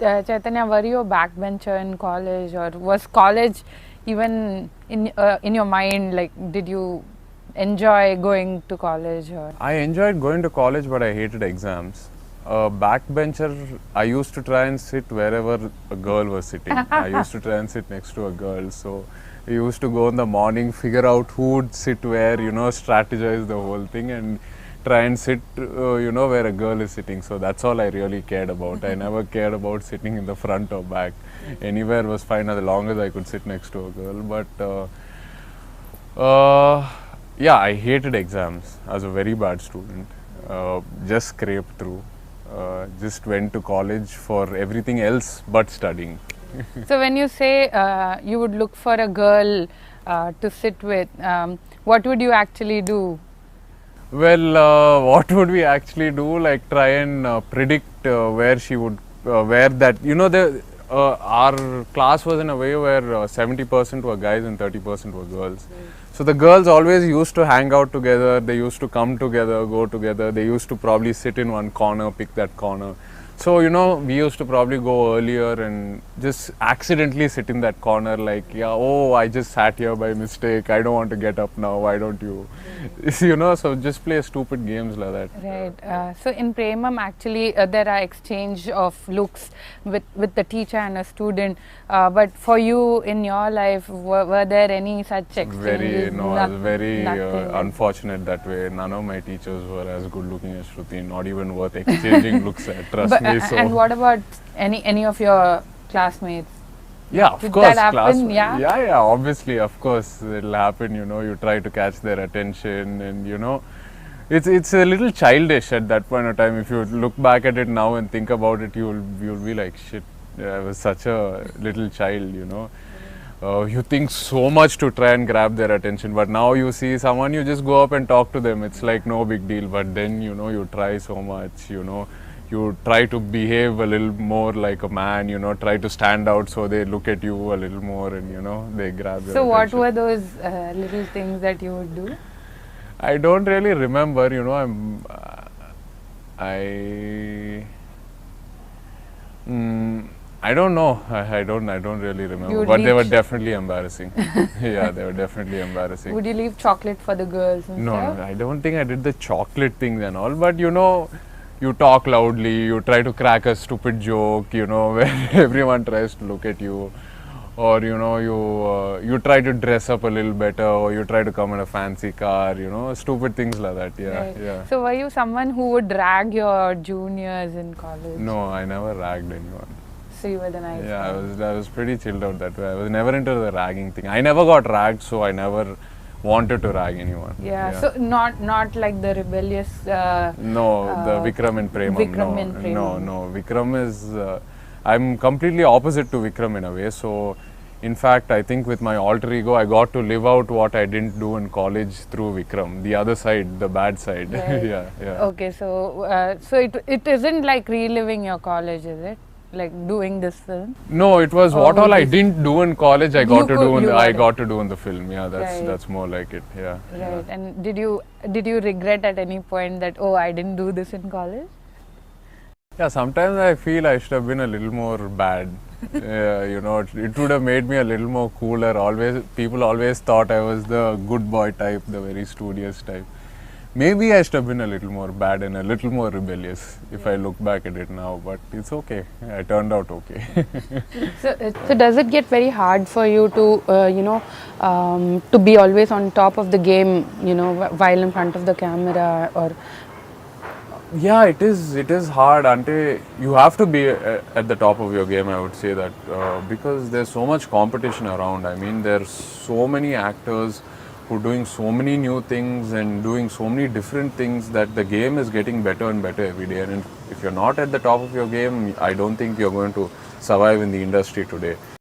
Chaitanya, were you a backbencher in college, or was college even in your mind? Like, did you enjoy going to college? Or I enjoyed going to college, but I hated exams. Backbencher, I used to try and sit wherever a girl was sitting. I used to try and sit next to a girl. So we used to go in the morning, figure out who would sit where, strategize the whole thing and try and sit, where a girl is sitting. So that's all I really cared about. I never cared about sitting in the front or back. Anywhere was fine as long as I could sit next to a girl. But yeah, I hated exams. I was a very bad student. Just scraped through. Just went to college for everything else but studying. so when you say you would look for a girl to sit with, what would you actually do? Well, what would we actually do? Like try and predict where she would, where that, our class was in a way where 70% were guys and 30% were girls. So the girls always used to hang out together, they used to come together, go together, they used to probably sit in one corner, pick that corner. So, we used to probably go earlier and just accidentally sit in that corner like, yeah, oh, I just sat here by mistake, I don't want to get up now, why don't you? So just play stupid games like that. Right. So in Premam, actually, there are exchange of looks with the teacher and a student. But for you, in your life, were there any such exchanges? I was very unfortunate that way. None of my teachers were as good looking as Shruti, not even worth exchanging looks at, trust me. So. And what about any of your classmates? Yeah, of Did course. that happen? Yeah, obviously, of course, it'll happen. You try to catch their attention, and it's a little childish at that point of time. If you look back at it now and think about it, you'll be like, shit, I was such a little child. You think so much to try and grab their attention, but now you see someone, you just go up and talk to them. It's like no big deal. But then you try so much. You try to behave a little more like a man, try to stand out so they look at you a little more and, they grab your So attention. what were those little things that you would do? I don't really remember, I don't know. I don't really remember. But they were definitely embarrassing. Yeah, they were definitely embarrassing. Would you leave chocolate for the girls and stuff? No, I don't think I did the chocolate things and all, but you talk loudly, you try to crack a stupid joke, where everyone tries to look at you, or you try to dress up a little better, or you try to come in a fancy car, stupid things like that. Yeah, Right. yeah. So were you someone who would drag your juniors in college? No, I never ragged anyone. So you were the nice Yeah, guy. I was pretty chilled out that way. I was never into the ragging thing. I never got ragged, so I never wanted to rag anyone. Yeah. So not like the rebellious. No, the Vikram in Premam. Vikram in Premam. No. Vikram is. I'm completely opposite to Vikram in a way. So, in fact, I think with my alter ego, I got to live out what I didn't do in college through Vikram. The other side, the bad side. Right. Yeah. Okay. So it isn't like reliving your college, is it? Like doing this film? No, it was what all I didn't do in college. I got to do in the film. Yeah, that's more like it. Yeah. Right. And did you regret at any point that, oh, I didn't do this in college? Yeah, sometimes I feel I should have been a little more bad. It would have made me a little more cooler. People always thought I was the good boy type, the very studious type. Maybe I should have been a little more bad and a little more rebellious if I look back at it now, but it's okay. I turned out okay. So does it get very hard for you to, to be always on top of the game, while in front of the camera, or? Yeah, it is hard. You have to be at the top of your game, I would say that, because there's so much competition around. I mean, there's so many actors who are doing so many new things and doing so many different things that the game is getting better and better every day. And if you're not at the top of your game, I don't think you're going to survive in the industry today.